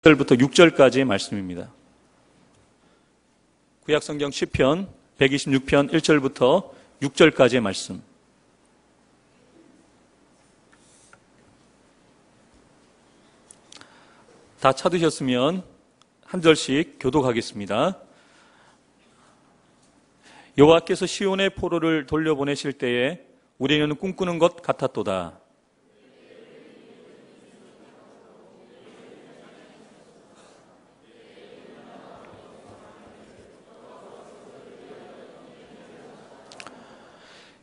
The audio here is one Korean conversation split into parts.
1절부터 6절까지의 말씀입니다. 구약성경 시편 126편 1절부터 6절까지의 말씀. 다 찾으셨으면 한 절씩 교독하겠습니다. 여호와께서 시온의 포로를 돌려보내실 때에 우리는 꿈꾸는 것 같았도다.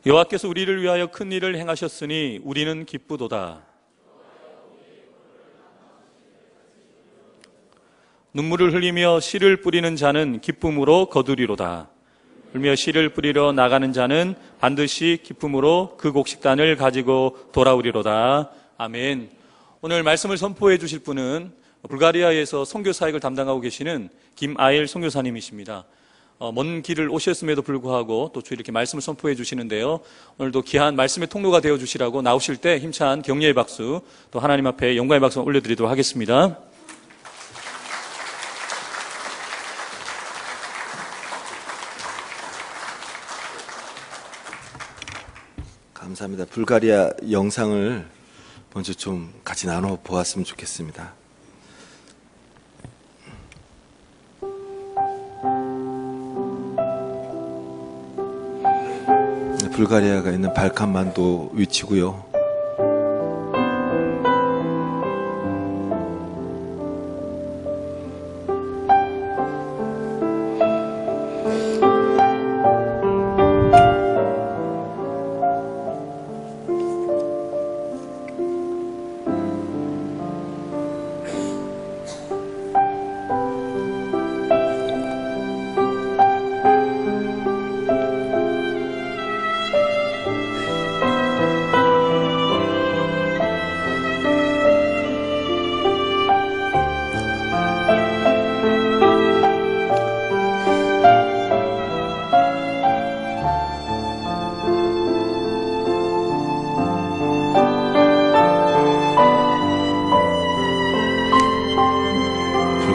여호와께서 우리를 위하여 큰 일을 행하셨으니 우리는 기쁘도다. 눈물을 흘리며 씨를 뿌리는 자는 기쁨으로 거두리로다. 울며 씨를 뿌리러 나가는 자는 반드시 기쁨으로 그 곡식단을 가지고 돌아오리로다. 아멘. 오늘 말씀을 선포해 주실 분은 불가리아에서 선교 사역을 담당하고 계시는 김아일 선교사님이십니다. 먼 길을 오셨음에도 불구하고 또 이렇게 말씀을 선포해 주시는데요. 오늘도 귀한 말씀의 통로가 되어 주시라고 나오실 때 힘찬 격려의 박수, 또 하나님 앞에 영광의 박수 올려드리도록 하겠습니다. 감사합니다. 불가리아 영상을 먼저 좀 같이 나눠 보았으면 좋겠습니다. 불가리아가 있는 발칸만도 위치고요.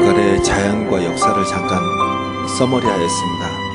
불가리아의 자연과 역사를 잠깐 써머리하였습니다.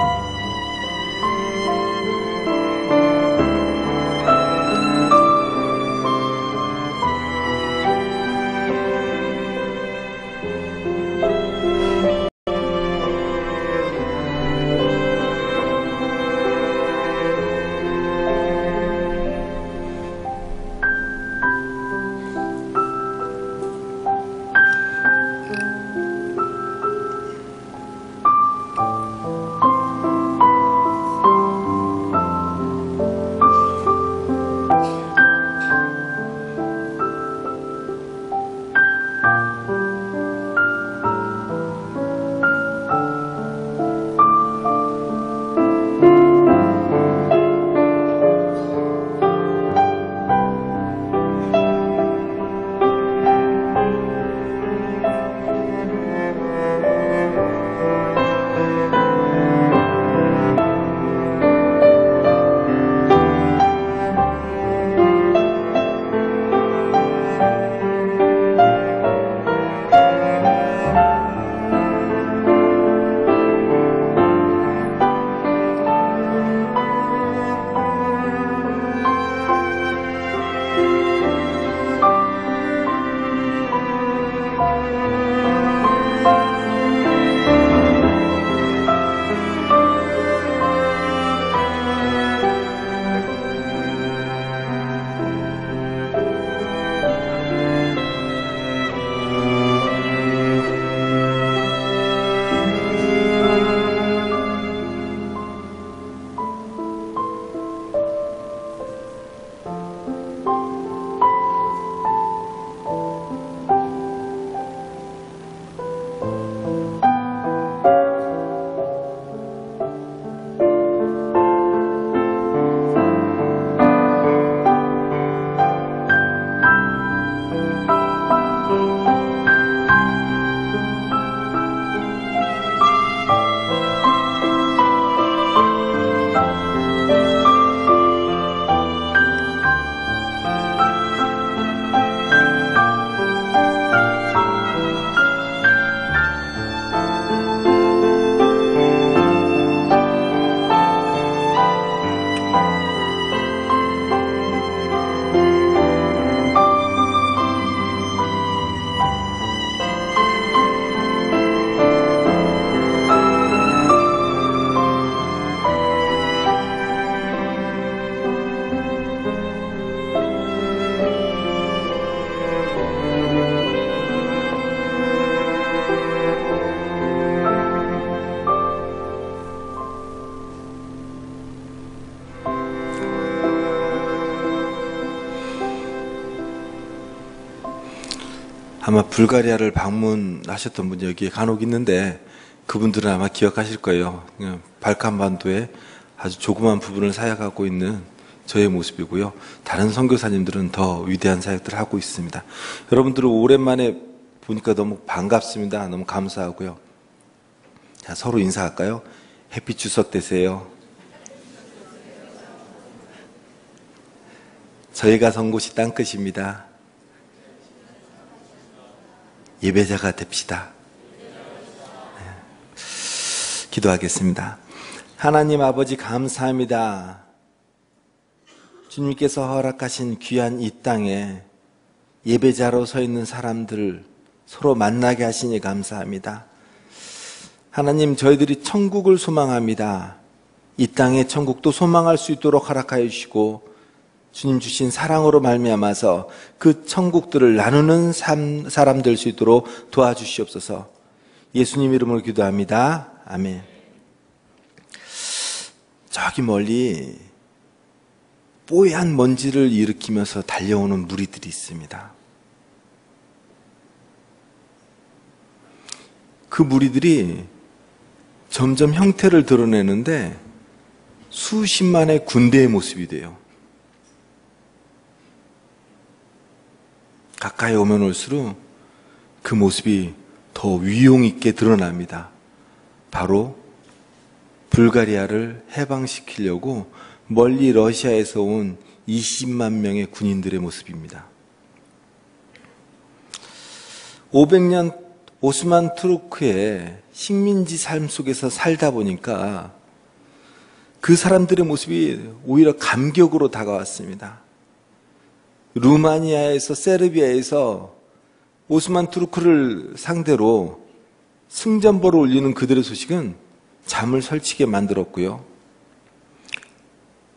아마 불가리아를 방문하셨던 분이 여기에 간혹 있는데 그분들은 아마 기억하실 거예요. 그냥 발칸반도에 아주 조그만 부분을 사역하고 있는 저의 모습이고요. 다른 선교사님들은 더 위대한 사역들을 하고 있습니다. 여러분들은 오랜만에 보니까 너무 반갑습니다. 너무 감사하고요. 자, 서로 인사할까요? 해피 추석 되세요. 저희가 선 곳이 땅끝입니다. 예배자가 됩시다. 네. 기도하겠습니다. 하나님 아버지 감사합니다. 주님께서 허락하신 귀한 이 땅에 예배자로 서 있는 사람들 서로 만나게 하시니 감사합니다. 하나님, 저희들이 천국을 소망합니다. 이 땅의 천국도 소망할 수 있도록 허락하여 주시고 주님 주신 사랑으로 말미암아서 그 천국들을 나누는 사람 될 수 있도록 도와주시옵소서. 예수님 이름으로 기도합니다. 아멘. 저기 멀리 뽀얀 먼지를 일으키면서 달려오는 무리들이 있습니다. 그 무리들이 점점 형태를 드러내는데 수십만의 군대의 모습이 돼요. 가까이 오면 올수록 그 모습이 더 위용 있게 드러납니다. 바로 불가리아를 해방시키려고 멀리 러시아에서 온 20만 명의 군인들의 모습입니다. 500년 오스만 투르크의 식민지 삶 속에서 살다 보니까 그 사람들의 모습이 오히려 감격으로 다가왔습니다. 루마니아에서 세르비아에서 오스만 투르크를 상대로 승전보를 올리는 그들의 소식은 잠을 설치게 만들었고요.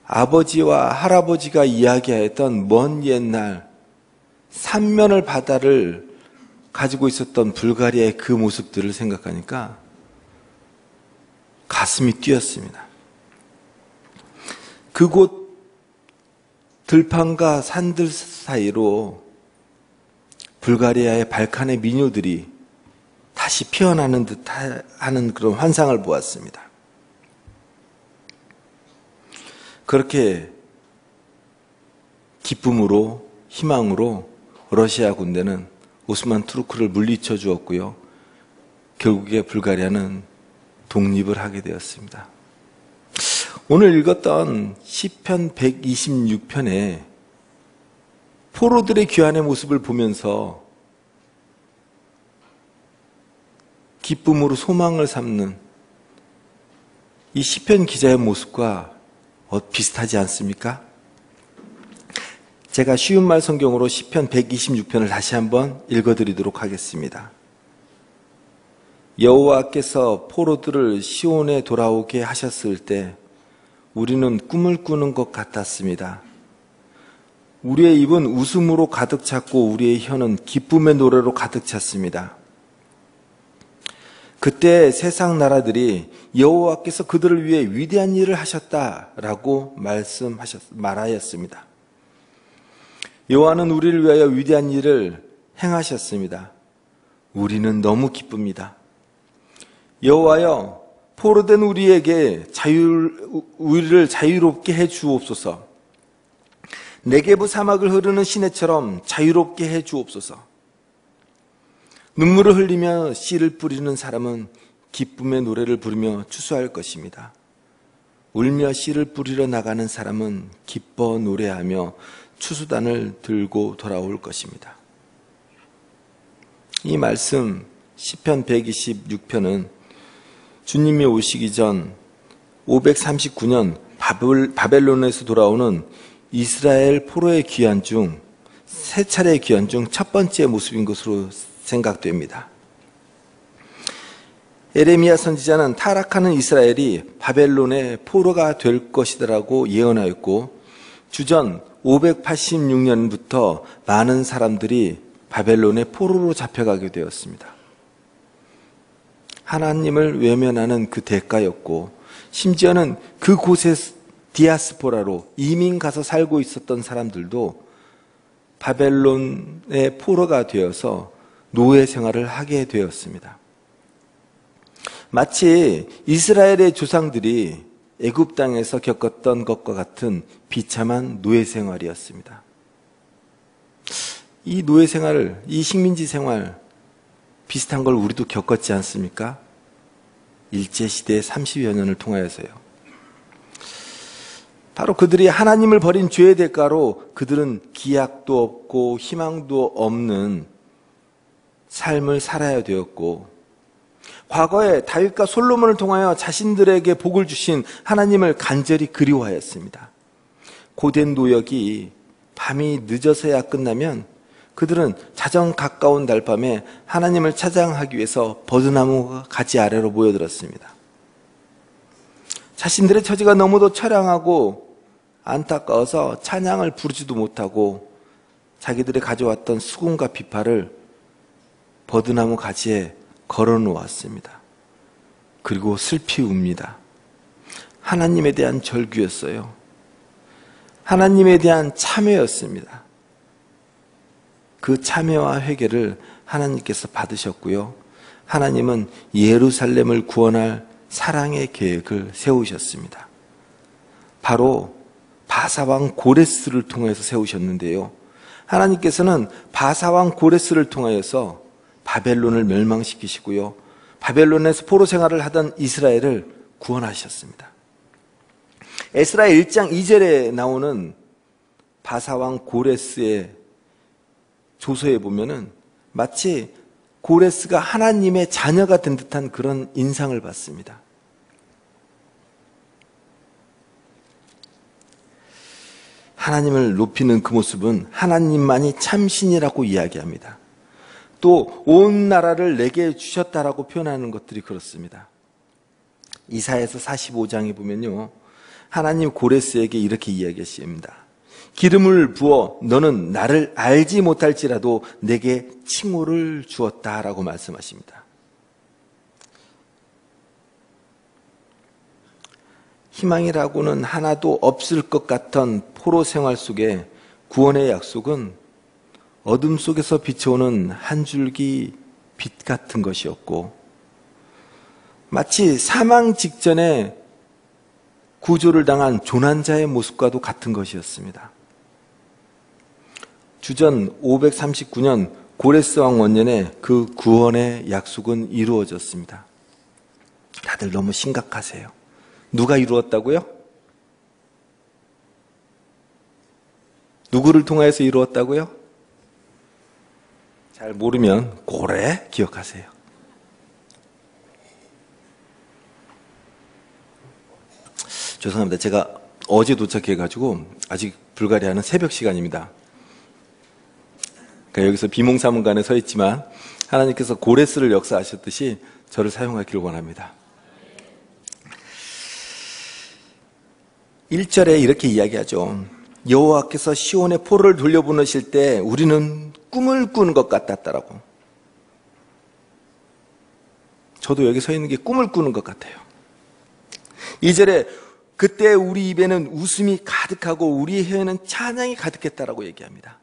아버지와 할아버지가 이야기하였던 먼 옛날 삼면을 바다를 가지고 있었던 불가리아의 그 모습들을 생각하니까 가슴이 뛰었습니다. 그곳 들판과 산들 사이로 불가리아의 발칸의 민요들이 다시 피어나는 듯 하는 그런 환상을 보았습니다. 그렇게 기쁨으로 희망으로 러시아 군대는 오스만 투르크를 물리쳐 주었고요. 결국에 불가리아는 독립을 하게 되었습니다. 오늘 읽었던 시편 126편에 포로들의 귀환의 모습을 보면서 기쁨으로 소망을 삼는 이 시편 기자의 모습과 비슷하지 않습니까? 제가 쉬운 말 성경으로 시편 126편을 다시 한번 읽어드리도록 하겠습니다. 여호와께서 포로들을 시온에 돌아오게 하셨을 때 우리는 꿈을 꾸는 것 같았습니다. 우리의 입은 웃음으로 가득 찼고 우리의 혀는 기쁨의 노래로 가득 찼습니다. 그때 세상 나라들이 여호와께서 그들을 위해 위대한 일을 하셨다라고 말하였습니다. 여호와는 우리를 위하여 위대한 일을 행하셨습니다. 우리는 너무 기쁩니다. 여호와여, 포로된 우리를 자유롭게 해 주옵소서. 네게부 사막을 흐르는 시내처럼 자유롭게 해 주옵소서. 눈물을 흘리며 씨를 뿌리는 사람은 기쁨의 노래를 부르며 추수할 것입니다. 울며 씨를 뿌리러 나가는 사람은 기뻐 노래하며 추수단을 들고 돌아올 것입니다. 이 말씀 시편 126편은 주님이 오시기 전 539년 바벨론에서 돌아오는 이스라엘 포로의 귀환 중 세 차례의 귀환 중 첫 번째 모습인 것으로 생각됩니다. 에레미야 선지자는 타락하는 이스라엘이 바벨론의 포로가 될 것이라고 예언하였고 주전 586년부터 많은 사람들이 바벨론의 포로로 잡혀가게 되었습니다. 하나님을 외면하는 그 대가였고 심지어는 그곳에 디아스포라로 이민 가서 살고 있었던 사람들도 바벨론의 포로가 되어서 노예 생활을 하게 되었습니다. 마치 이스라엘의 조상들이 애굽 땅에서 겪었던 것과 같은 비참한 노예 생활이었습니다. 이 노예 생활을, 이 식민지 생활 비슷한 걸 우리도 겪었지 않습니까? 일제시대 30여 년을 통하여서요. 바로 그들이 하나님을 버린 죄의 대가로 그들은 기약도 없고 희망도 없는 삶을 살아야 되었고, 과거에 다윗과 솔로몬을 통하여 자신들에게 복을 주신 하나님을 간절히 그리워하였습니다. 고된 노역이 밤이 늦어서야 끝나면 그들은 자정 가까운 달밤에 하나님을 찬양하기 위해서 버드나무 가지 아래로 모여들었습니다. 자신들의 처지가 너무도 처량하고 안타까워서 찬양을 부르지도 못하고 자기들이 가져왔던 수금과 비파를 버드나무 가지에 걸어 놓았습니다. 그리고 슬피 웁니다. 하나님에 대한 절규였어요. 하나님에 대한 참회였습니다. 그 참회와 회개를 하나님께서 받으셨고요. 하나님은 예루살렘을 구원할 사랑의 계획을 세우셨습니다. 바로 바사왕 고레스를 통해서 세우셨는데요. 하나님께서는 바사왕 고레스를 통하여서 바벨론을 멸망시키시고요. 바벨론에서 포로 생활을 하던 이스라엘을 구원하셨습니다. 에스라 1장 2절에 나오는 바사왕 고레스의 조서에 보면은 마치 고레스가 하나님의 자녀가 된 듯한 그런 인상을 받습니다. 하나님을 높이는 그 모습은 하나님만이 참신이라고 이야기합니다. 또 온 나라를 내게 주셨다라고 표현하는 것들이 그렇습니다. 이사야서 45장에 보면요, 하나님 고레스에게 이렇게 이야기하십니다. 기름을 부어 너는 나를 알지 못할지라도 내게 칭호를 주었다라고 말씀하십니다. 희망이라고는 하나도 없을 것 같던 포로 생활 속에 구원의 약속은 어둠 속에서 비춰오는 한 줄기 빛 같은 것이었고, 마치 사망 직전에 구조를 당한 조난자의 모습과도 같은 것이었습니다. 주전 539년 고레스 왕 원년에 그 구원의 약속은 이루어졌습니다. 다들 너무 심각하세요. 누가 이루었다고요? 누구를 통하여서 이루었다고요? 잘 모르면 고래 기억하세요. 죄송합니다. 제가 어제 도착해가지고 아직 불가리아는 새벽 시간입니다. 그러니까 여기서 비몽사몽간에 서 있지만 하나님께서 고레스를 역사하셨듯이 저를 사용하기를 원합니다. 1절에 이렇게 이야기하죠. 여호와께서 시온의 포로를 돌려보내실 때 우리는 꿈을 꾸는 것 같았다라고. 저도 여기 서 있는 게 꿈을 꾸는 것 같아요. 2절에 그때 우리 입에는 웃음이 가득하고 우리 혀에는 찬양이 가득했다라고 얘기합니다.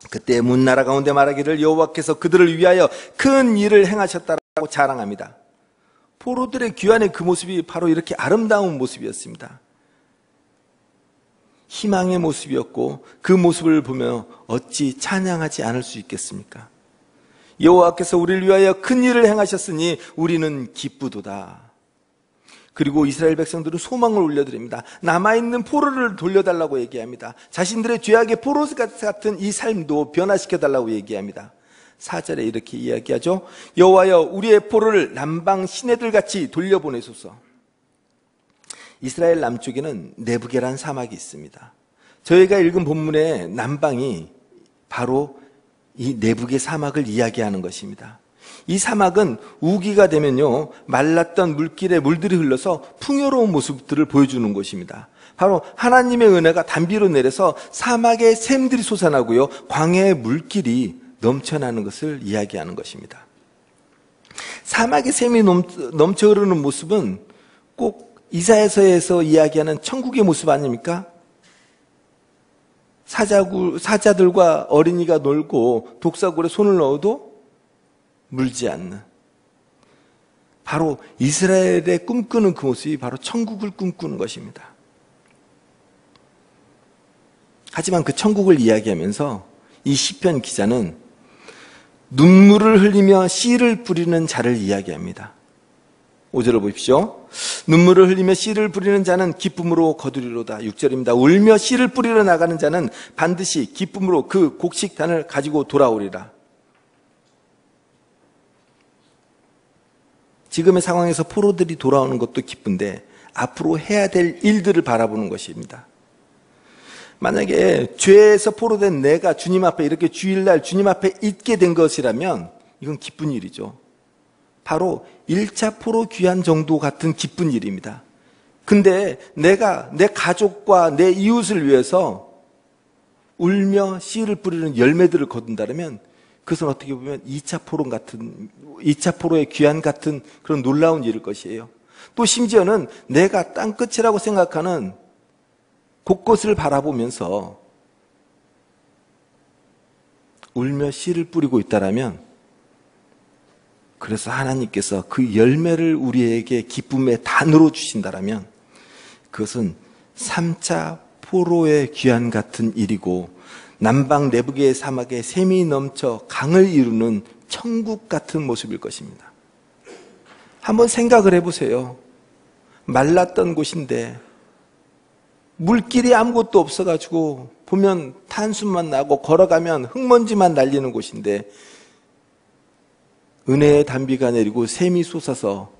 그때 문나라 가운데 말하기를 여호와께서 그들을 위하여 큰 일을 행하셨다라고 자랑합니다. 포로들의 귀환의 그 모습이 바로 이렇게 아름다운 모습이었습니다. 희망의 모습이었고 그 모습을 보며 어찌 찬양하지 않을 수 있겠습니까? 여호와께서 우리를 위하여 큰 일을 행하셨으니 우리는 기쁘도다. 그리고 이스라엘 백성들은 소망을 올려드립니다. 남아있는 포로를 돌려달라고 얘기합니다. 자신들의 죄악의 포로 같은 이 삶도 변화시켜달라고 얘기합니다. 4절에 이렇게 이야기하죠. 여호와여 우리의 포로를 남방 시내들같이 돌려보내소서. 이스라엘 남쪽에는 네브게란 사막이 있습니다. 저희가 읽은 본문의 남방이 바로 이 네브게 사막을 이야기하는 것입니다. 이 사막은 우기가 되면요 말랐던 물길에 물들이 흘러서 풍요로운 모습들을 보여주는 곳입니다. 바로 하나님의 은혜가 단비로 내려서 사막에 샘들이 솟아나고요 광야의 물길이 넘쳐나는 것을 이야기하는 것입니다. 사막에 샘이 넘쳐 흐르는 모습은 꼭 이사야서에서 이야기하는 천국의 모습 아닙니까? 사자들과 어린이가 놀고 독사굴에 손을 넣어도 물지 않는, 바로 이스라엘의 꿈꾸는 그 모습이 바로 천국을 꿈꾸는 것입니다. 하지만 그 천국을 이야기하면서 이 시편 기자는 눈물을 흘리며 씨를 뿌리는 자를 이야기합니다. 5절을 보십시오. 눈물을 흘리며 씨를 뿌리는 자는 기쁨으로 거두리로다. 6절입니다. 울며 씨를 뿌리러 나가는 자는 반드시 기쁨으로 그 곡식단을 가지고 돌아오리라. 지금의 상황에서 포로들이 돌아오는 것도 기쁜데 앞으로 해야 될 일들을 바라보는 것입니다. 만약에 죄에서 포로된 내가 주님 앞에 이렇게 주일날 주님 앞에 있게 된 것이라면 이건 기쁜 일이죠. 바로 1차 포로 귀환 정도 같은 기쁜 일입니다. 근데 내가 내 가족과 내 이웃을 위해서 울며 씨를 뿌리는 열매들을 거둔다면 그것은 어떻게 보면 2차 포로의 귀환 같은 그런 놀라운 일일 것이에요. 또 심지어는 내가 땅끝이라고 생각하는 곳곳을 바라보면서 울며 씨를 뿌리고 있다라면, 그래서 하나님께서 그 열매를 우리에게 기쁨의 단으로 주신다라면 그것은 3차 포로의 귀환 같은 일이고 남방 내북의 사막에 샘이 넘쳐 강을 이루는 천국 같은 모습일 것입니다. 한번 생각을 해보세요. 말랐던 곳인데 물길이 아무것도 없어가지고 보면 탄수만 나고 걸어가면 흙먼지만 날리는 곳인데 은혜의 단비가 내리고 샘이 솟아서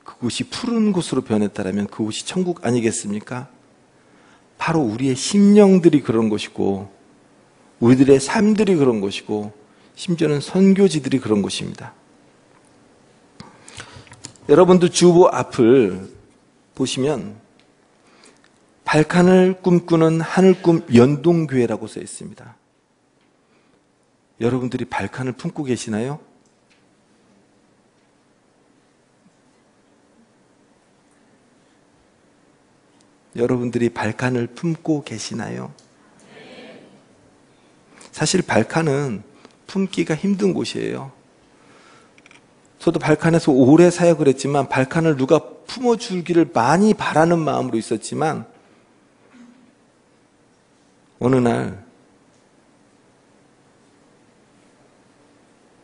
그곳이 푸른 곳으로 변했다면 그곳이 천국 아니겠습니까? 바로 우리의 심령들이 그런 것이고 우리들의 삶들이 그런 것이고 심지어는 선교지들이 그런 것입니다. 여러분도 주보 앞을 보시면 발칸을 꿈꾸는 하늘꿈 연동교회라고 써 있습니다. 여러분들이 발칸을 품고 계시나요? 여러분들이 발칸을 품고 계시나요? 사실 발칸은 품기가 힘든 곳이에요. 저도 발칸에서 오래 사역을 했지만 발칸을 누가 품어주기를 많이 바라는 마음으로 있었지만 어느 날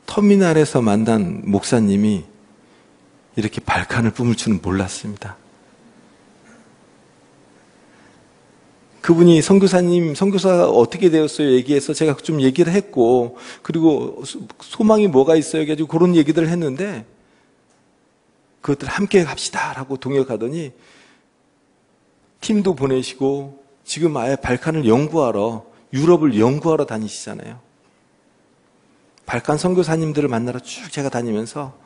터미널에서 만난 목사님이 이렇게 발칸을 품을 줄은 몰랐습니다. 그분이 선교사가 어떻게 되었어요? 얘기해서 제가 좀 얘기를 했고, 그리고 소망이 뭐가 있어요? 해가지고 그런 얘기들을 했는데, 그것들 함께 합시다라고 동역하더니, 팀도 보내시고, 지금 아예 발칸을 연구하러, 유럽을 연구하러 다니시잖아요. 발칸 선교사님들을 만나러 쭉 제가 다니면서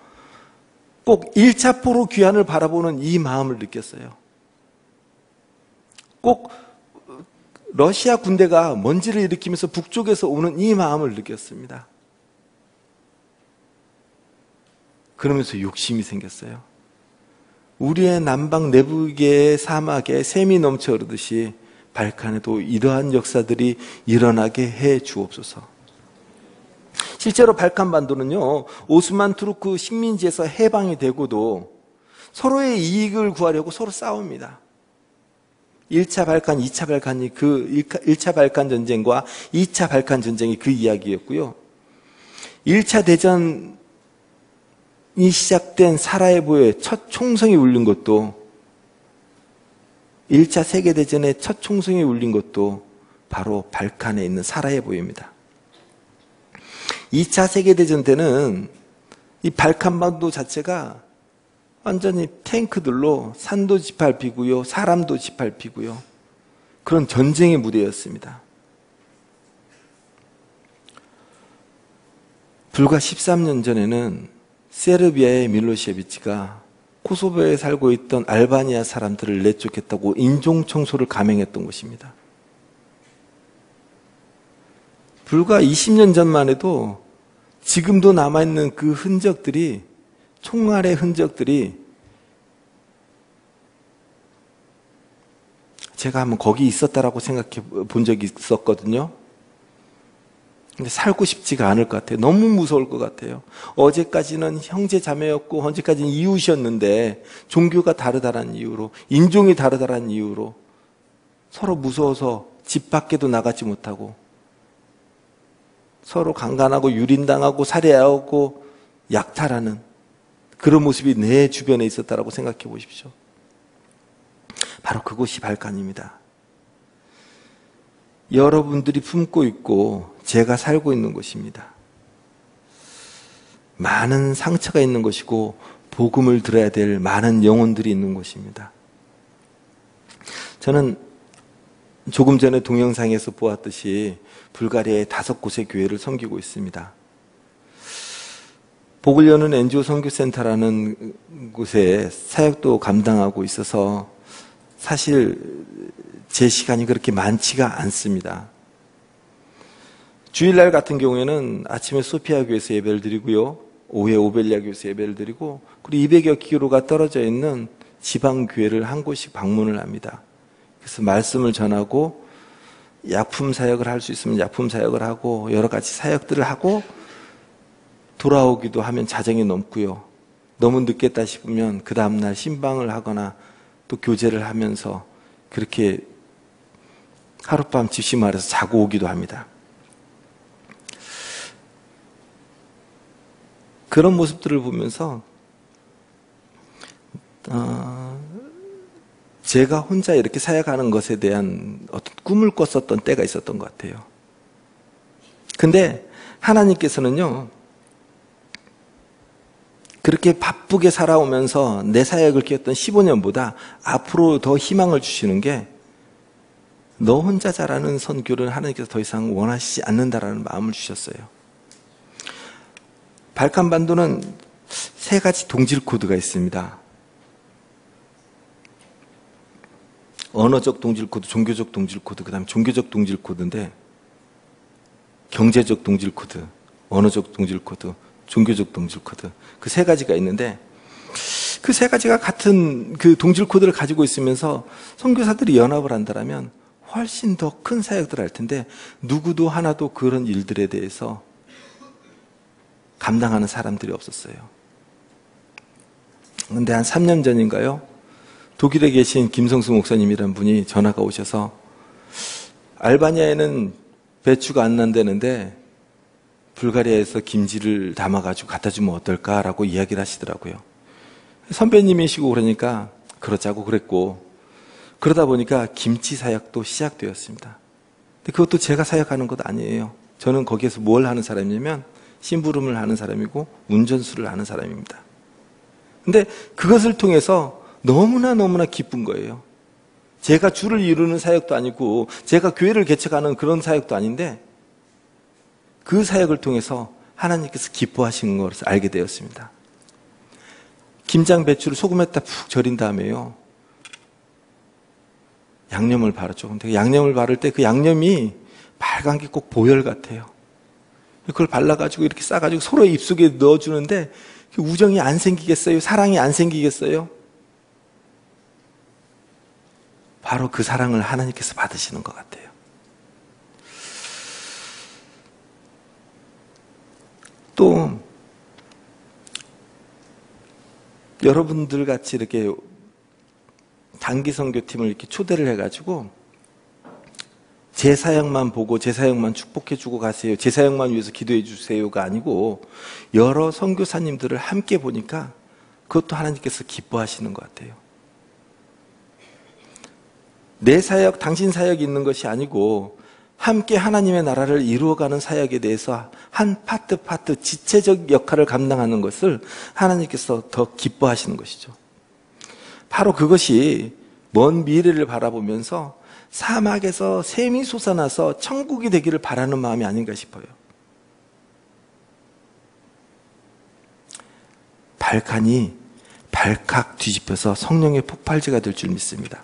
꼭 1차 포로 귀환을 바라보는 이 마음을 느꼈어요. 꼭 러시아 군대가 먼지를 일으키면서 북쪽에서 오는 이 마음을 느꼈습니다. 그러면서 욕심이 생겼어요. 우리의 남방 내북의 사막에 샘이 넘쳐 흐르듯이 발칸에도 이러한 역사들이 일어나게 해 주옵소서. 실제로 발칸반도는요, 오스만 투르크 식민지에서 해방이 되고도 서로의 이익을 구하려고 서로 싸웁니다. 1차 발칸, 2차 발칸이 1차 발칸 전쟁과 2차 발칸 전쟁이 그 이야기였고요. 1차 대전이 시작된 사라예보의 첫 총성이 울린 것도 1차 세계대전의 첫 총성이 울린 것도 바로 발칸에 있는 사라예보입니다. 2차 세계대전 때는 이 발칸반도 자체가 완전히 탱크들로 산도 짓밟히고요, 사람도 짓밟히고요, 그런 전쟁의 무대였습니다. 불과 13년 전에는 세르비아의 밀로셰비치가 코소보에 살고 있던 알바니아 사람들을 내쫓겠다고 인종청소를 감행했던 것입니다. 불과 20년 전만 해도 지금도 남아있는 그 흔적들이, 총알의 흔적들이 제가 한번 거기 있었다라고 생각해 본 적이 있었거든요. 근데 살고 싶지가 않을 것 같아요. 너무 무서울 것 같아요. 어제까지는 형제 자매였고 언제까지는 이웃이었는데 종교가 다르다는 이유로, 인종이 다르다는 이유로 서로 무서워서 집 밖에도 나가지 못하고 서로 강간하고 유린당하고 살해하고 약탈하는 그런 모습이 내 주변에 있었다라고 생각해 보십시오. 바로 그곳이 발칸입니다. 여러분들이 품고 있고 제가 살고 있는 곳입니다. 많은 상처가 있는 곳이고 복음을 들어야 될 많은 영혼들이 있는 곳입니다. 저는 조금 전에 동영상에서 보았듯이 불가리아의 5곳의 교회를 섬기고 있습니다. 복을 여는 NGO 선교센터라는 곳에 사역도 감당하고 있어서 사실 제 시간이 그렇게 많지가 않습니다. 주일날 같은 경우에는 아침에 소피아 교회에서 예배를 드리고요, 오후에 오벨리아 교회에서 예배를 드리고, 그리고 200여 킬로가 떨어져 있는 지방 교회를 한 곳씩 방문을 합니다. 그래서 말씀을 전하고 약품 사역을 할 수 있으면 약품 사역을 하고 여러 가지 사역들을 하고 돌아오기도 하면 자정이 넘고요. 너무 늦겠다 싶으면 그 다음날 신방을 하거나 또 교제를 하면서 그렇게 하룻밤 집심 아래서 자고 오기도 합니다. 그런 모습들을 보면서 제가 혼자 이렇게 사역하는 것에 대한 어떤 꿈을 꿨었던 때가 있었던 것 같아요. 근데 하나님께서는요, 그렇게 바쁘게 살아오면서 내 사역을 끼웠던 15년보다 앞으로 더 희망을 주시는 게, 너 혼자 잘하는 선교를 하나님께서 더 이상 원하시지 않는다라는 마음을 주셨어요. 발칸반도는 3가지 동질 코드가 있습니다. 언어적 동질 코드, 종교적 동질 코드, 그 다음에 종교적 동질 코드인데, 경제적 동질 코드, 언어적 동질 코드, 종교적 동질 코드, 그 3가지가 있는데, 그 3가지가 같은 그 동질 코드를 가지고 있으면서 선교사들이 연합을 한다면 훨씬 더 큰 사역들을 할 텐데, 누구도 하나도 그런 일들에 대해서 감당하는 사람들이 없었어요. 그런데 한 3년 전인가요? 독일에 계신 김성수 목사님이라는 분이 전화가 오셔서, 알바니아에는 배추가 안 난다는데 불가리아에서 김치를 담아가지고 갖다 주면 어떨까라고 이야기를 하시더라고요. 선배님이시고 그러니까 그러자고 그랬고, 그러다 보니까 김치 사역도 시작되었습니다. 근데 그것도 제가 사역하는 것 아니에요. 저는 거기에서 뭘 하는 사람이냐면 심부름을 하는 사람이고 운전수를 하는 사람입니다. 근데 그것을 통해서 너무나 기쁜 거예요. 제가 주를 이루는 사역도 아니고 제가 교회를 개척하는 그런 사역도 아닌데, 그 사역을 통해서 하나님께서 기뻐하시는 것을 알게 되었습니다. 김장 배추를 소금에다 푹 절인 다음에요, 양념을 바르죠. 근데 양념을 바를 때 그 양념이 빨간 게 꼭 보혈 같아요. 그걸 발라가지고 이렇게 싸가지고 서로 입속에 넣어주는데 우정이 안 생기겠어요? 사랑이 안 생기겠어요? 바로 그 사랑을 하나님께서 받으시는 것 같아요. 또 여러분들 같이 이렇게 단기 선교팀을 이렇게 초대를 해가지고 제 사역만 보고 제 사역만 축복해주고 가세요, 제 사역만 위해서 기도해 주세요가 아니고, 여러 선교사님들을 함께 보니까 그것도 하나님께서 기뻐하시는 것 같아요. 내 사역, 당신 사역이 있는 것이 아니고 함께 하나님의 나라를 이루어가는 사역에 대해서 한 파트 지체적 역할을 감당하는 것을 하나님께서 더 기뻐하시는 것이죠. 바로 그것이 먼 미래를 바라보면서 사막에서 샘이 솟아나서 천국이 되기를 바라는 마음이 아닌가 싶어요. 발칸이 발칵 뒤집혀서 성령의 폭발제가 될 줄 믿습니다.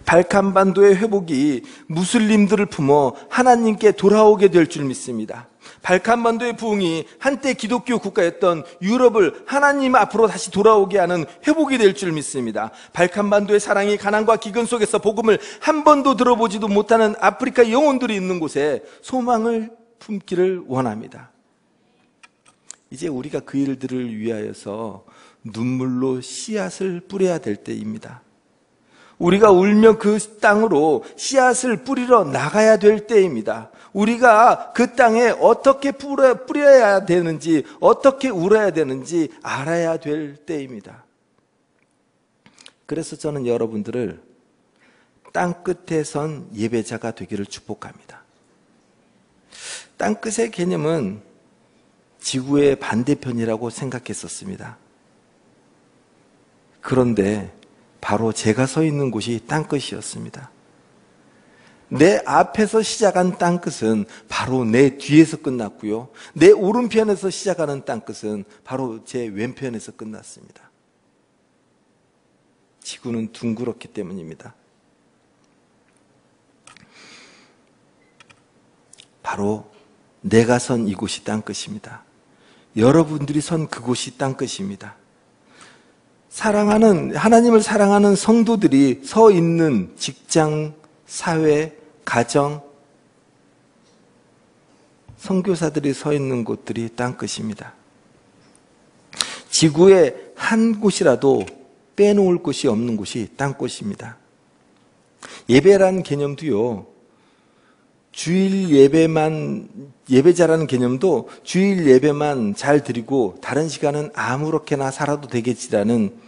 발칸반도의 회복이 무슬림들을 품어 하나님께 돌아오게 될 줄 믿습니다. 발칸반도의 부흥이 한때 기독교 국가였던 유럽을 하나님 앞으로 다시 돌아오게 하는 회복이 될 줄 믿습니다. 발칸반도의 사랑이 가난과 기근 속에서 복음을 한 번도 들어보지도 못하는 아프리카 영혼들이 있는 곳에 소망을 품기를 원합니다. 이제 우리가 그 일들을 위하여서 눈물로 씨앗을 뿌려야 될 때입니다. 우리가 울며 그 땅으로 씨앗을 뿌리러 나가야 될 때입니다. 우리가 그 땅에 어떻게 뿌려야 되는지, 어떻게 울어야 되는지 알아야 될 때입니다. 그래서 저는 여러분들을 땅끝에 선 예배자가 되기를 축복합니다. 땅끝의 개념은 지구의 반대편이라고 생각했었습니다. 그런데 바로 제가 서 있는 곳이 땅끝이었습니다. 내 앞에서 시작한 땅끝은 바로 내 뒤에서 끝났고요. 내 오른편에서 시작하는 땅끝은 바로 제 왼편에서 끝났습니다. 지구는 둥그렇기 때문입니다. 바로 내가 선 이곳이 땅끝입니다. 여러분들이 선 그곳이 땅끝입니다. 하나님을 사랑하는 성도들이 서 있는 직장, 사회, 가정, 선교사들이 서 있는 곳들이 땅끝입니다. 지구의 한 곳이라도 빼놓을 곳이 없는 곳이 땅끝입니다. 예배라는 개념도요, 주일 예배자라는 개념도 주일 예배만 잘 드리고 다른 시간은 아무렇게나 살아도 되겠지라는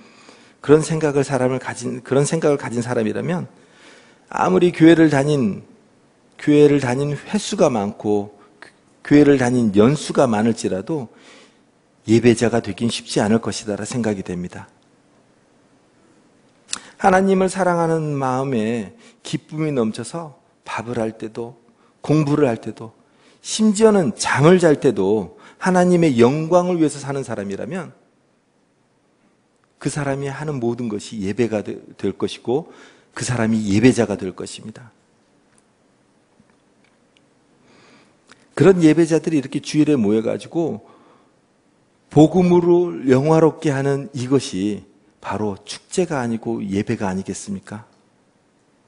그런 생각을 가진 사람이라면 아무리 교회를 다닌 횟수가 많고 교회를 다닌 연수가 많을지라도 예배자가 되긴 쉽지 않을 것이다라 생각이 됩니다. 하나님을 사랑하는 마음에 기쁨이 넘쳐서 밥을 할 때도 공부를 할 때도 심지어는 잠을 잘 때도 하나님의 영광을 위해서 사는 사람이라면 그 사람이 하는 모든 것이 예배가 될 것이고 그 사람이 예배자가 될 것입니다. 그런 예배자들이 이렇게 주일에 모여가지고 복음으로 영화롭게 하는 이것이 바로 축제가 아니고 예배가 아니겠습니까?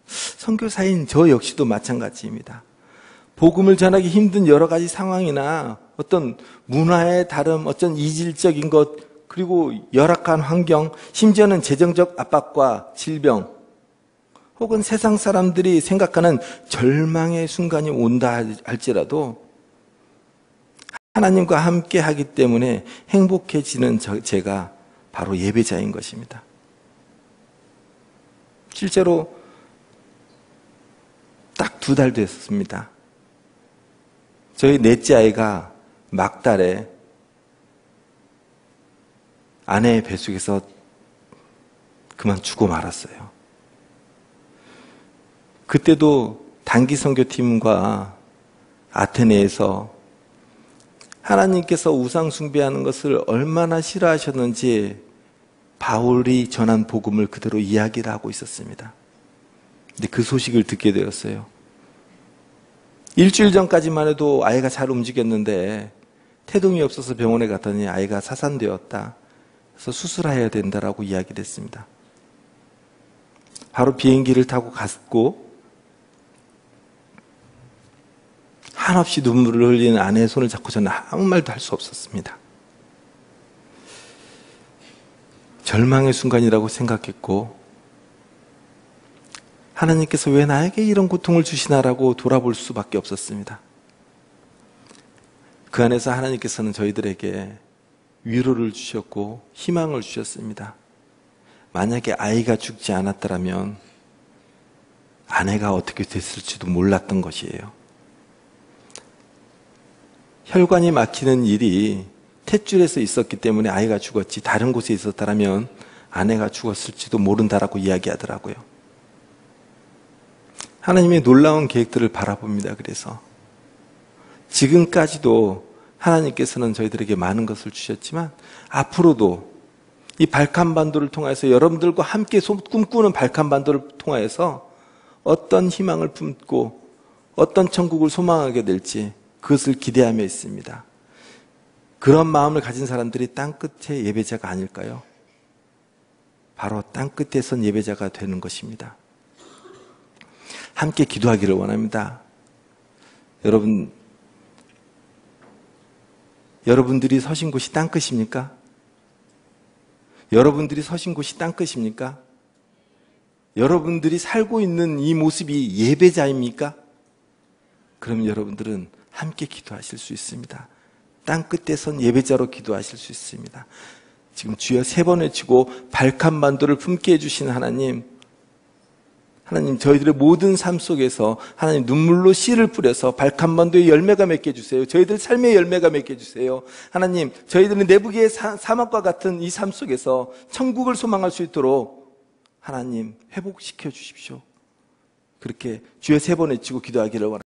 선교사인 저 역시도 마찬가지입니다. 복음을 전하기 힘든 여러 가지 상황이나 어떤 문화의 다름, 어떤 이질적인 것, 그리고 열악한 환경, 심지어는 재정적 압박과 질병, 혹은 세상 사람들이 생각하는 절망의 순간이 온다 할지라도 하나님과 함께 하기 때문에 행복해지는 제가 바로 예배자인 것입니다. 실제로 딱 2달 됐습니다. 저희 넷째 아이가 막달에 아내의 뱃속에서 그만 죽어 말았어요. 그때도 단기 선교팀과 아테네에서 하나님께서 우상 숭배하는 것을 얼마나 싫어하셨는지 바울이 전한 복음을 그대로 이야기를 하고 있었습니다. 근데 그 소식을 듣게 되었어요. 일주일 전까지만 해도 아이가 잘 움직였는데 태동이 없어서 병원에 갔더니 아이가 사산되었다. 그래서 수술해야 된다라고 이야기를 했습니다. 바로 비행기를 타고 갔고 한없이 눈물을 흘리는 아내의 손을 잡고 저는 아무 말도 할 수 없었습니다. 절망의 순간이라고 생각했고 하나님께서 왜 나에게 이런 고통을 주시나라고 돌아볼 수밖에 없었습니다. 그 안에서 하나님께서는 저희들에게 위로를 주셨고 희망을 주셨습니다. 만약에 아이가 죽지 않았더라면 아내가 어떻게 됐을지도 몰랐던 것이에요. 혈관이 막히는 일이 탯줄에서 있었기 때문에 아이가 죽었지 다른 곳에 있었다면 아내가 죽었을지도 모른다라고 이야기하더라고요. 하나님의 놀라운 계획들을 바라봅니다. 그래서 지금까지도 하나님께서는 저희들에게 많은 것을 주셨지만 앞으로도 이 발칸반도를 통해서 여러분들과 함께 꿈꾸는 발칸반도를 통해서 어떤 희망을 품고 어떤 천국을 소망하게 될지 그것을 기대하며 있습니다. 그런 마음을 가진 사람들이 땅끝의 예배자가 아닐까요? 바로 땅끝에 선 예배자가 되는 것입니다. 함께 기도하기를 원합니다. 여러분들이 서신 곳이 땅끝입니까? 여러분들이 서신 곳이 땅끝입니까? 여러분들이 살고 있는 이 모습이 예배자입니까? 그럼 여러분들은 함께 기도하실 수 있습니다. 땅끝에 선 예배자로 기도하실 수 있습니다. 지금 주여 3번 외치고 발칸만도를 품게 해주신 하나님, 저희들의 모든 삶 속에서 하나님 눈물로 씨를 뿌려서 발칸만도의 열매가 맺게 해주세요. 저희들 삶의 열매가 맺게 해주세요. 하나님, 저희들은 내부의 사막과 같은 이 삶 속에서 천국을 소망할 수 있도록 하나님 회복시켜 주십시오. 그렇게 주여 3번 외치고 기도하기를 원합니다.